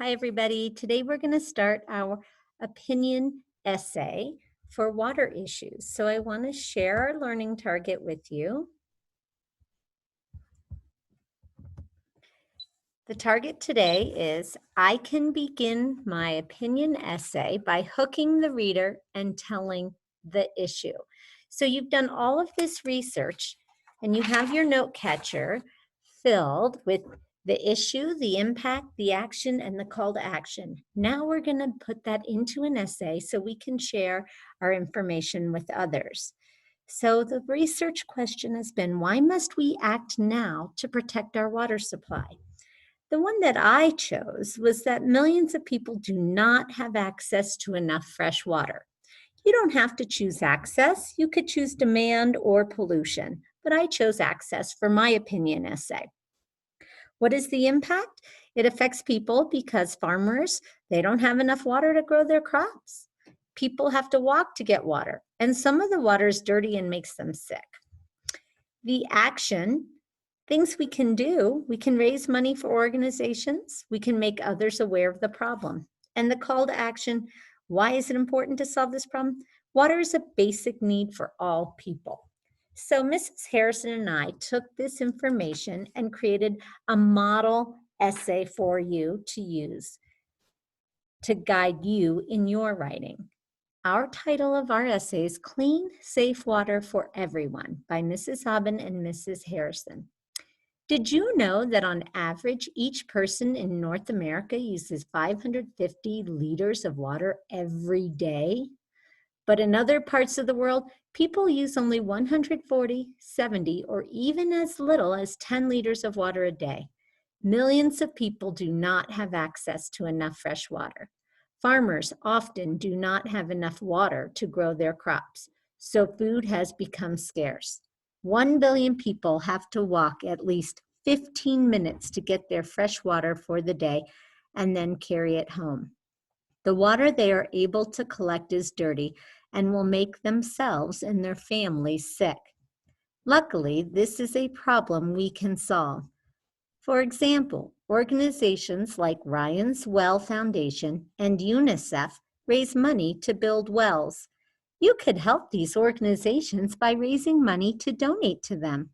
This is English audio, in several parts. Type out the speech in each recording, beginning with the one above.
Hi, everybody. Today we're going to start our opinion essay for water issues. So I want to share our learning target with you. The target today is I can begin my opinion essay by hooking the reader and telling the issue. So you've done all of this research and you have your note catcher filled with the issue, the impact, the action, and the call to action. Now we're going to put that into an essay so we can share our information with others. So the research question has been, why must we act now to protect our water supply? The one that I chose was that millions of people do not have access to enough fresh water. You don't have to choose access. You could choose demand or pollution, but I chose access for my opinion essay. What is the impact? It affects people because farmers, they don't have enough water to grow their crops. People have to walk to get water, and some of the water is dirty and makes them sick. The action, things we can do, we can raise money for organizations, we can make others aware of the problem. And the call to action, why is it important to solve this problem? Water is a basic need for all people. So Mrs. Harrison and I took this information and created a model essay for you to use to guide you in your writing. Our title of our essay is Clean, Safe Water for Everyone by Mrs. Aubin and Mrs. Harrison. Did you know that on average, each person in North America uses 550 liters of water every day? But in other parts of the world, people use only 140, 70, or even as little as 10 liters of water a day. Millions of people do not have access to enough fresh water. Farmers often do not have enough water to grow their crops, so food has become scarce. 1 billion people have to walk at least 15 minutes to get their fresh water for the day and then carry it home. The water they are able to collect is dirty and will make themselves and their families sick. Luckily, this is a problem we can solve. For example, organizations like Ryan's Well Foundation and UNICEF raise money to build wells. You could help these organizations by raising money to donate to them.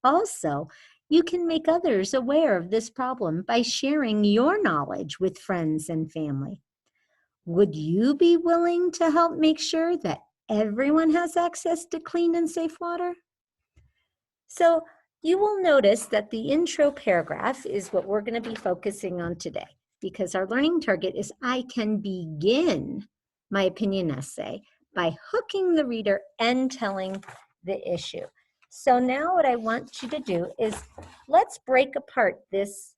Also, you can make others aware of this problem by sharing your knowledge with friends and family. Would you be willing to help make sure that everyone has access to clean and safe water? So you will notice that the intro paragraph is what we're going to be focusing on today because our learning target is I can begin my opinion essay by hooking the reader and telling the issue. So now what I want you to do is let's break apart this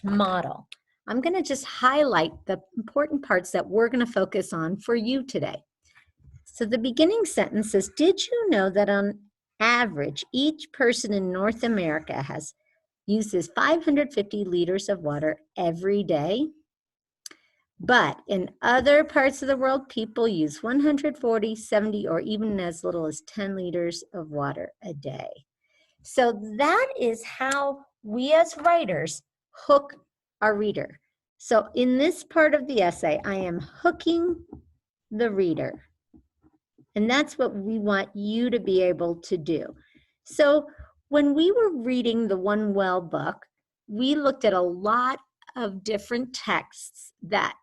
model. I'm going to just highlight the important parts that we're going to focus on for you today. So the beginning sentence says, did you know that on average, each person in North America uses 550 liters of water every day? But in other parts of the world, people use 140, 70, or even as little as 10 liters of water a day. So that is how we as writers hook our reader. So in this part of the essay, I am hooking the reader. And that's what we want you to be able to do. So when we were reading the One Well book, we looked at a lot of different texts that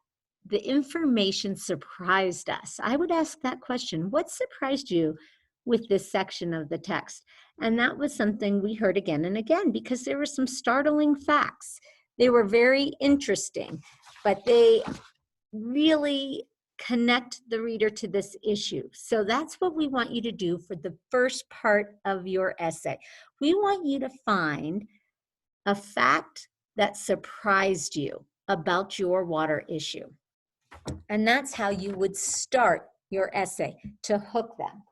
the information surprised us. I would ask that question, what surprised you with this section of the text? And that was something we heard again and again because there were some startling facts. They were very interesting, but they really connect the reader to this issue. So that's what we want you to do for the first part of your essay. We want you to find a fact that surprised you about your water issue. And that's how you would start your essay to hook them,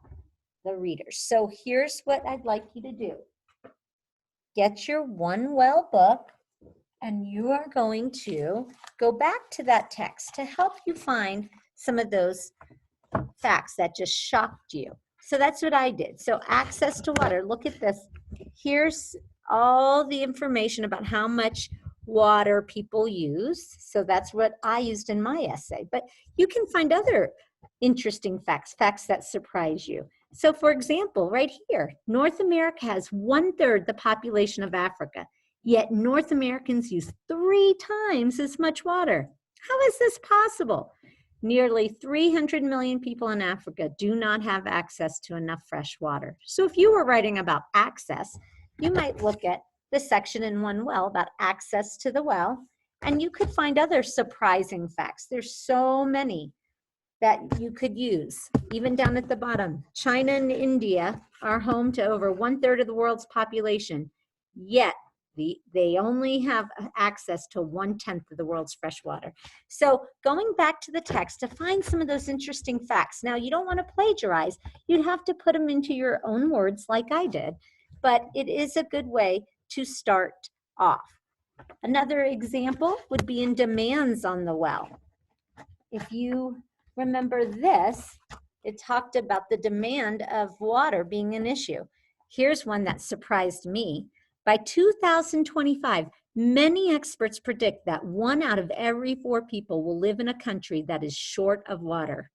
the readers. So here's what I'd like you to do. Get your One Well book, and you are going to go back to that text to help you find some of those facts that just shocked you. So that's what I did. So access to water, look at this. Here's all the information about how much water people use. So that's what I used in my essay. But you can find other interesting facts, facts that surprise you. So for example, right here, North America has 1/3 the population of Africa, yet North Americans use 3 times as much water. How is this possible? Nearly 300 million people in Africa do not have access to enough fresh water. So if you were writing about access, you might look at the section in One Well about access to the well, and you could find other surprising facts. There's so many that you could use. Even down at the bottom, China and India are home to over 1/3 of the world's population, yet they only have access to 1/10 of the world's fresh water. So going back to the text to find some of those interesting facts. Now, you don't want to plagiarize. You'd have to put them into your own words like I did, but it is a good way to start off. Another example would be in demands on the well. If you remember this, it talked about the demand of water being an issue. Here's one that surprised me. By 2025, many experts predict that 1 out of every 4 people will live in a country that is short of water.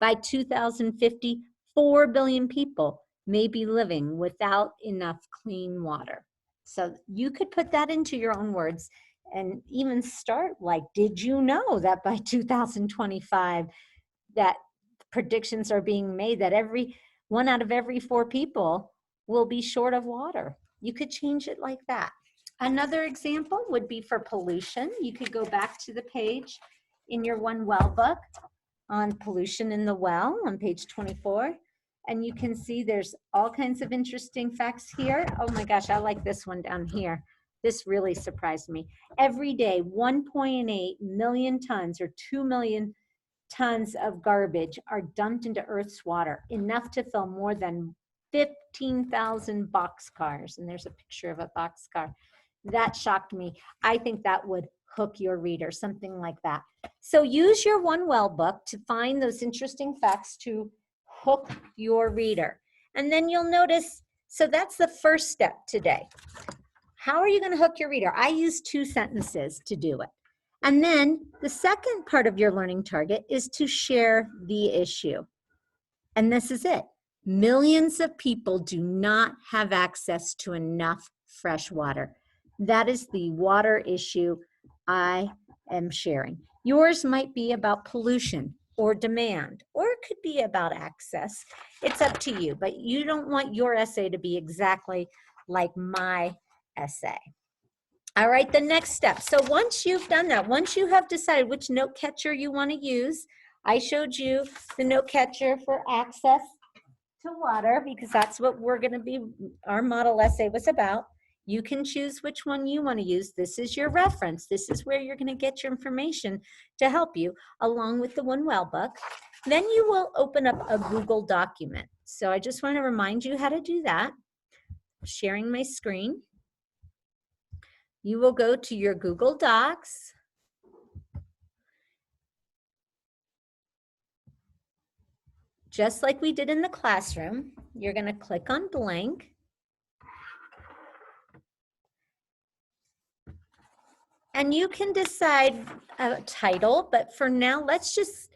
By 2050, 4 billion people may be living without enough clean water. So you could put that into your own words and even start like, did you know that by 2025 that predictions are being made that 1 out of every 4 people will be short of water? You could change it like that. Another example would be for pollution. You could go back to the page in your One Well book on pollution in the well on page 24. And you can see there's all kinds of interesting facts here. Oh my gosh, I like this one down here. This really surprised me. Every day, 1.8 million tons or 2 million tons of garbage are dumped into Earth's water, enough to fill more than 15,000 boxcars. And there's a picture of a boxcar. That shocked me. I think that would hook your reader, something like that. So use your One Well book to find those interesting facts to hook your reader. And then you'll notice, so that's the first step today. How are you going to hook your reader? I use 2 sentences to do it. And then the second part of your learning target is to share the issue. And this is it. Millions of people do not have access to enough fresh water. That is the water issue I am sharing. Yours might be about pollution or demand, or it could be about access. It's up to you, but you don't want your essay to be exactly like my essay. All right, the next step. So once you've done that, once you have decided which note catcher you want to use, I showed you the note catcher for access to water because that's what we're going to be, our model essay was about. You can choose which one you want to use. This is your reference. This is where you're going to get your information to help you along with the One Well book. Then you will open up a Google document. So I just want to remind you how to do that. Sharing my screen. You will go to your Google Docs. Just like we did in the classroom, you're going to click on blank. And you can decide a title, but for now, let's just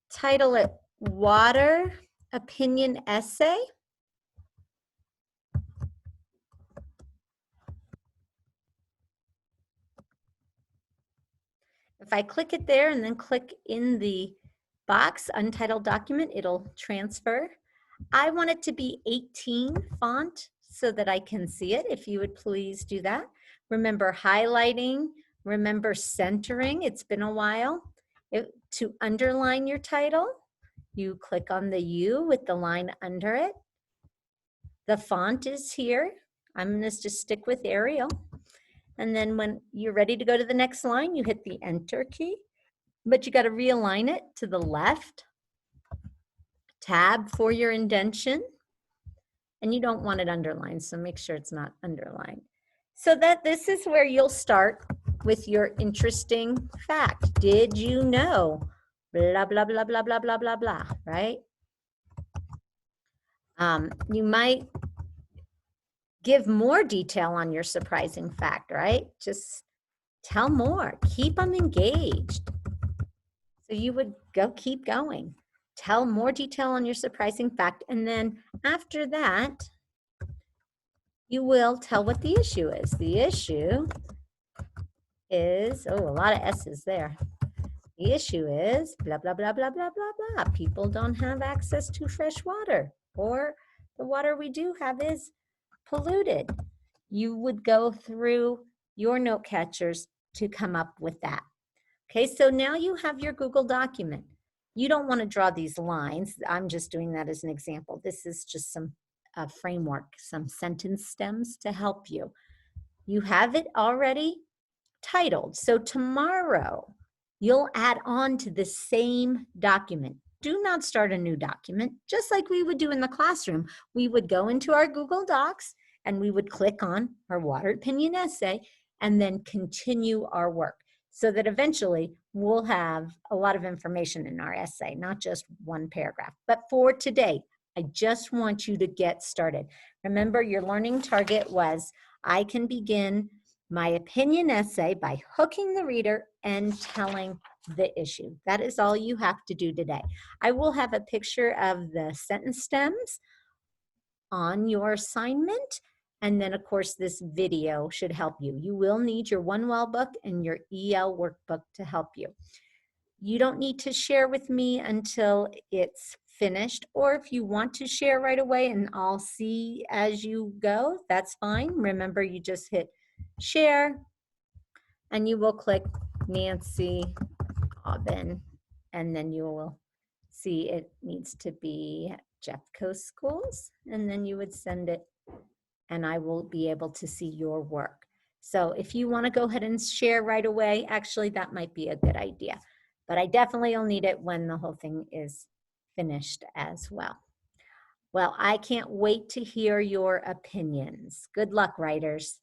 title it Water Opinion Essay. If I click it there and then click in the box, Untitled Document, it'll transfer. I want it to be 18 font so that I can see it, if you would please do that. Remember highlighting, remember centering, it's been a while. To underline your title, you click on the U with the line under it. The font is here. I'm going to just stick with Arial. And then when you're ready to go to the next line, you hit the Enter key, but you got to realign it to the left. Tab for your indentation, and you don't want it underlined, so make sure it's not underlined. So that this is where you'll start with your interesting fact. Did you know? Blah, blah, blah, blah, blah, blah, blah, blah, right? You might give more detail on your surprising fact, right? Just tell more, keep them engaged. So you would keep going. Tell more detail on your surprising fact. And then after that, you will tell what the issue is. The issue is, oh, a lot of S's there. The issue is blah, blah, blah, blah, blah, blah, blah. People don't have access to fresh water, or the water we do have is polluted. You would go through your note catchers to come up with that. Okay, so now you have your Google document. You don't want to draw these lines. I'm just doing that as an example. This is just some framework, some sentence stems to help you. You have it already titled. So tomorrow, you'll add on to the same document. Do not start a new document, just like we would do in the classroom. We would go into our Google Docs and we would click on our water opinion essay and then continue our work, so that eventually we'll have a lot of information in our essay, not just one paragraph. But for today, I just want you to get started. Remember, your learning target was, I can begin my opinion essay by hooking the reader and telling the issue. That is all you have to do today. I will have a picture of the sentence stems on your assignment. And then, of course, this video should help you. You will need your OneWell book and your EL workbook to help you. You don't need to share with me until it's finished, or if you want to share right away and I'll see as you go, that's fine. Remember, you just hit share and you will click Nancy Aubin, and then you will see it needs to be Jeffco Schools, and then you would send it and I will be able to see your work. So if you want to go ahead and share right away, actually that might be a good idea, but I definitely will need it when the whole thing is finished as well. Well, I can't wait to hear your opinions. Good luck, writers.